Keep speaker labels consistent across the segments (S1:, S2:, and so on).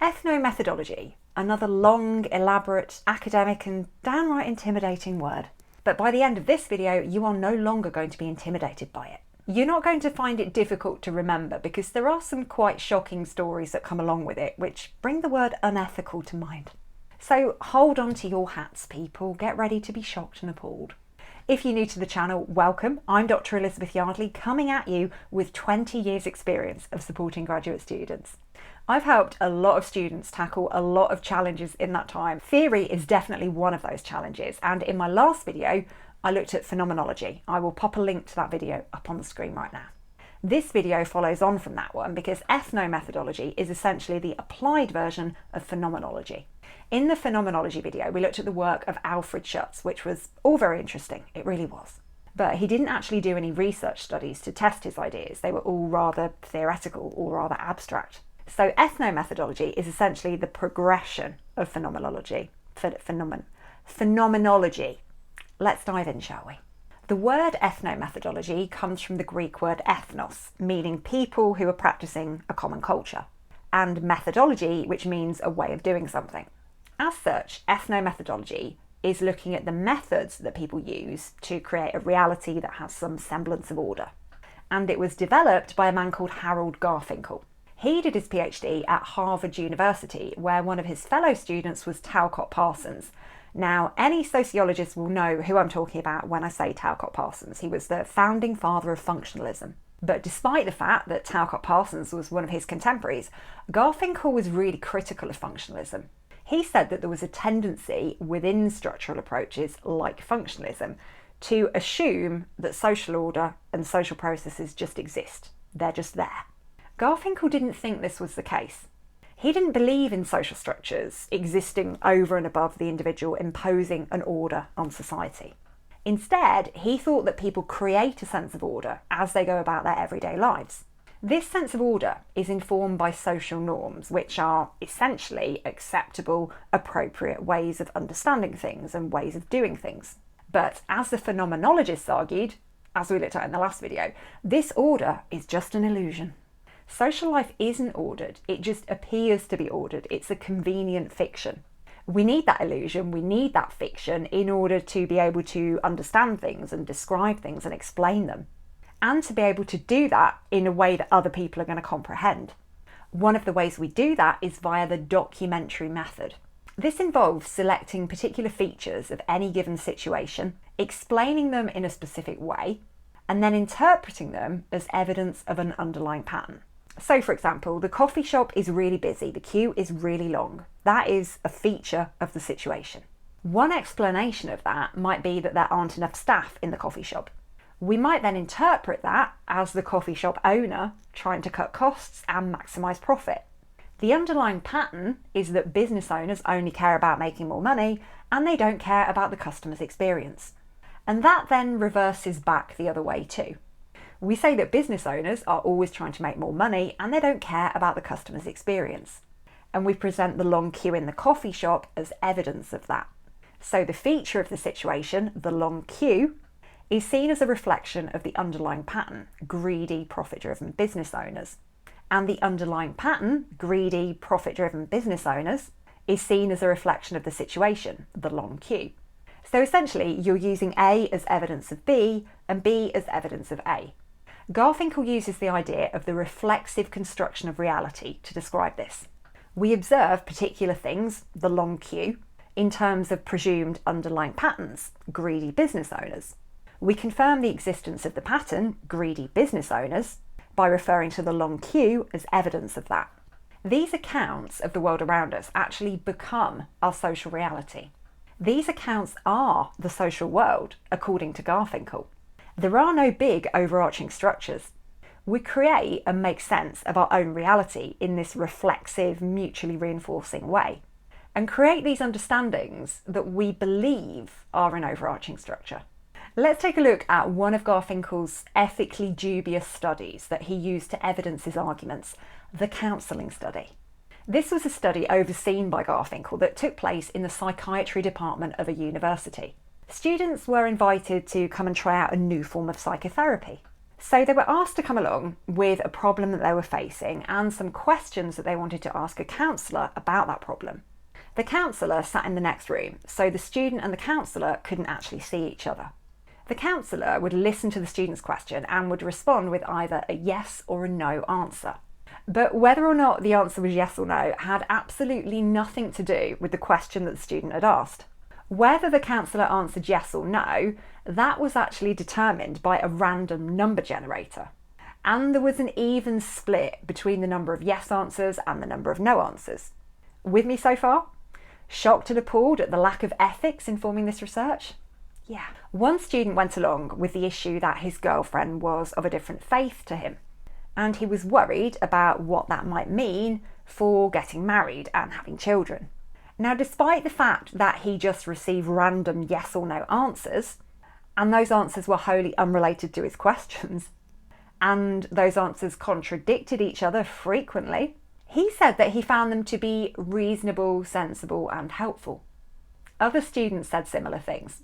S1: Ethnomethodology, another long, elaborate, academic and downright intimidating word. But by the end of this video, you are no longer going to be intimidated by it. You're not going to find it difficult to remember because there are some quite shocking stories that come along with it, which bring the word unethical to mind. So hold on to your hats, people. Get ready to be shocked and appalled. If you're new to the channel, welcome. I'm Dr. Elizabeth Yardley, coming at you with 20 years experience of supporting graduate students. I've helped a lot of students tackle a lot of challenges in that time. Theory is definitely one of those challenges, and in my last video, I looked at phenomenology. I will pop a link to that video up on the screen right now. This video follows on from that one because ethnomethodology is essentially the applied version of phenomenology. In the phenomenology video, we looked at the work of Alfred Schutz, which was all very interesting. It really was. But he didn't actually do any research studies to test his ideas. They were all rather theoretical or rather abstract. So ethnomethodology is essentially the progression of phenomenology. Phenomenology. Let's dive in, shall we? The word ethnomethodology comes from the Greek word ethnos, meaning people who are practicing a common culture, and methodology, which means a way of doing something. As such, ethnomethodology is looking at the methods that people use to create a reality that has some semblance of order. And it was developed by a man called Harold Garfinkel. He did his PhD at Harvard University, where one of his fellow students was Talcott Parsons. Now, any sociologist will know who I'm talking about when I say Talcott Parsons. He was the founding father of functionalism. But despite the fact that Talcott Parsons was one of his contemporaries, Garfinkel was really critical of functionalism. He said that there was a tendency within structural approaches like functionalism to assume that social order and social processes just exist. They're just there. Garfinkel didn't think this was the case. He didn't believe in social structures existing over and above the individual, imposing an order on society. Instead, he thought that people create a sense of order as they go about their everyday lives. This sense of order is informed by social norms, which are essentially acceptable, appropriate ways of understanding things and ways of doing things. But as the phenomenologists argued, as we looked at in the last video, this order is just an illusion. Social life isn't ordered, it just appears to be ordered. It's a convenient fiction. We need that illusion, we need that fiction in order to be able to understand things and describe things and explain them. And to be able to do that in a way that other people are going to comprehend. One of the ways we do that is via the documentary method. This involves selecting particular features of any given situation, explaining them in a specific way, and then interpreting them as evidence of an underlying pattern. So, for example, the coffee shop is really busy, the queue is really long. That is a feature of the situation. One explanation of that might be that there aren't enough staff in the coffee shop. We might then interpret that as the coffee shop owner trying to cut costs and maximise profit. The underlying pattern is that business owners only care about making more money and they don't care about the customer's experience. And that then reverses back the other way too. We say that business owners are always trying to make more money and they don't care about the customer's experience. And we present the long queue in the coffee shop as evidence of that. So the feature of the situation, the long queue, is seen as a reflection of the underlying pattern, greedy, profit-driven business owners. And the underlying pattern, greedy, profit-driven business owners, is seen as a reflection of the situation, the long queue. So essentially, you're using A as evidence of B and B as evidence of A. Garfinkel uses the idea of the reflexive construction of reality to describe this. We observe particular things, the long queue, in terms of presumed underlying patterns, greedy business owners. We confirm the existence of the pattern, greedy business owners, by referring to the long queue as evidence of that. These accounts of the world around us actually become our social reality. These accounts are the social world, according to Garfinkel. There are no big overarching structures. We create and make sense of our own reality in this reflexive, mutually reinforcing way, and create these understandings that we believe are an overarching structure. Let's take a look at one of Garfinkel's ethically dubious studies that he used to evidence his arguments, the Counselling Study. This was a study overseen by Garfinkel that took place in the psychiatry department of a university. Students were invited to come and try out a new form of psychotherapy. So they were asked to come along with a problem that they were facing and some questions that they wanted to ask a counsellor about that problem. The counsellor sat in the next room, so the student and the counsellor couldn't actually see each other. The counsellor would listen to the student's question and would respond with either a yes or a no answer. But whether or not the answer was yes or no had absolutely nothing to do with the question that the student had asked. Whether the counsellor answered yes or no, that was actually determined by a random number generator. And there was an even split between the number of yes answers and the number of no answers. With me so far? Shocked and appalled at the lack of ethics informing this research? Yeah. One student went along with the issue that his girlfriend was of a different faith to him, and he was worried about what that might mean for getting married and having children. Now, despite the fact that he just received random yes or no answers, and those answers were wholly unrelated to his questions, and those answers contradicted each other frequently, he said that he found them to be reasonable, sensible, and helpful. Other students said similar things.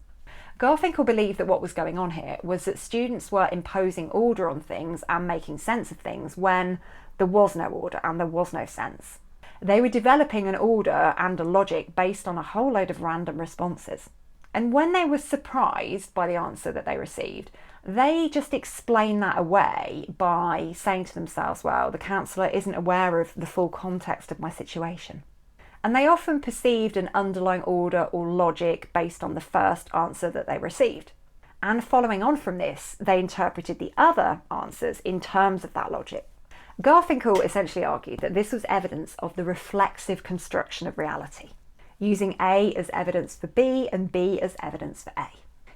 S1: Garfinkel believed that what was going on here was that students were imposing order on things and making sense of things when there was no order and there was no sense. They were developing an order and a logic based on a whole load of random responses. And when they were surprised by the answer that they received, they just explained that away by saying to themselves, well, the counsellor isn't aware of the full context of my situation. And they often perceived an underlying order or logic based on the first answer that they received. And following on from this, they interpreted the other answers in terms of that logic. Garfinkel essentially argued that this was evidence of the reflexive construction of reality, using A as evidence for B and B as evidence for A.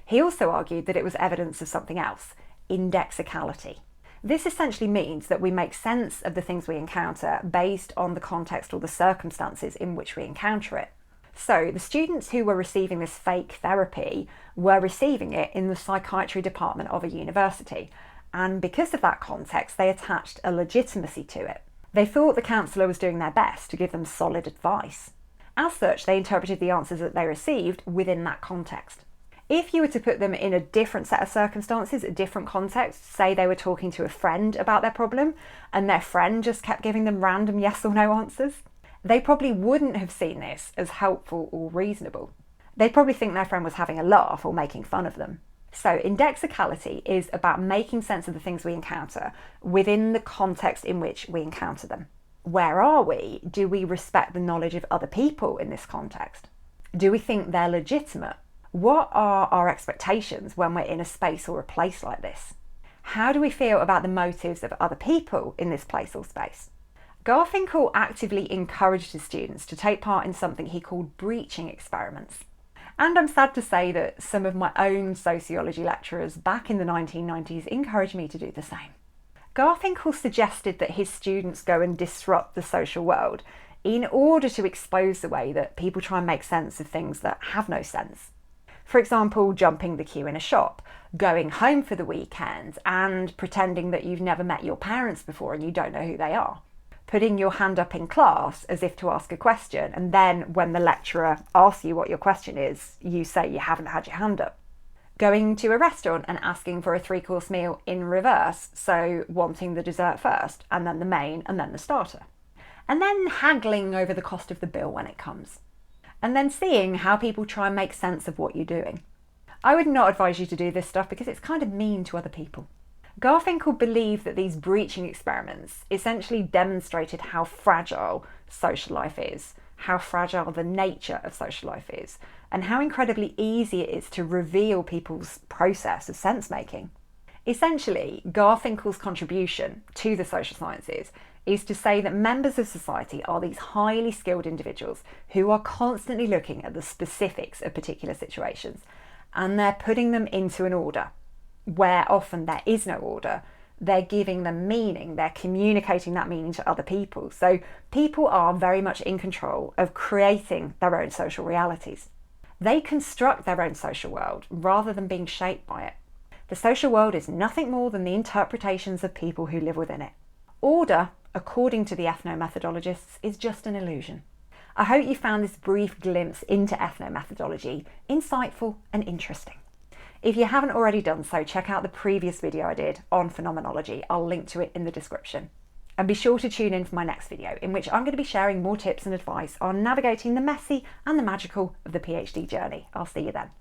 S1: He also argued that it was evidence of something else, indexicality. This essentially means that we make sense of the things we encounter based on the context or the circumstances in which we encounter it. So the students who were receiving this fake therapy were receiving it in the psychiatry department of a university, and because of that context, they attached a legitimacy to it. They thought the counsellor was doing their best to give them solid advice. As such, they interpreted the answers that they received within that context. If you were to put them in a different set of circumstances, a different context, say they were talking to a friend about their problem and their friend just kept giving them random yes or no answers, they probably wouldn't have seen this as helpful or reasonable. They'd probably think their friend was having a laugh or making fun of them. So indexicality is about making sense of the things we encounter within the context in which we encounter them. Where are we? Do we respect the knowledge of other people in this context? Do we think they're legitimate? What are our expectations when we're in a space or a place like this? How do we feel about the motives of other people in this place or space? Garfinkel actively encouraged his students to take part in something he called breaching experiments. And I'm sad to say that some of my own sociology lecturers back in the 1990s encouraged me to do the same. Garfinkel suggested that his students go and disrupt the social world in order to expose the way that people try and make sense of things that have no sense. For example, jumping the queue in a shop, going home for the weekend and pretending that you've never met your parents before and you don't know who they are. Putting your hand up in class as if to ask a question, and then when the lecturer asks you what your question is, you say you haven't had your hand up. Going to a restaurant and asking for a 3-course meal in reverse, so wanting the dessert first, and then the main, and then the starter. And then haggling over the cost of the bill when it comes. And then seeing how people try and make sense of what you're doing. I would not advise you to do this stuff because it's kind of mean to other people. Garfinkel believed that these breaching experiments essentially demonstrated how fragile social life is, how fragile the nature of social life is, and how incredibly easy it is to reveal people's process of sense-making. Essentially, Garfinkel's contribution to the social sciences is to say that members of society are these highly skilled individuals who are constantly looking at the specifics of particular situations, and they're putting them into an order. Where often there is no order, they're giving them meaning, they're communicating that meaning to other people. So people are very much in control of creating their own social realities. They construct their own social world rather than being shaped by it. The social world is nothing more than the interpretations of people who live within it. Order, according to the ethnomethodologists, is just an illusion. I hope you found this brief glimpse into ethnomethodology insightful and interesting. If you haven't already done so, check out the previous video I did on phenomenology. I'll link to it in the description. And be sure to tune in for my next video, in which I'm going to be sharing more tips and advice on navigating the messy and the magical of the PhD journey. I'll see you then.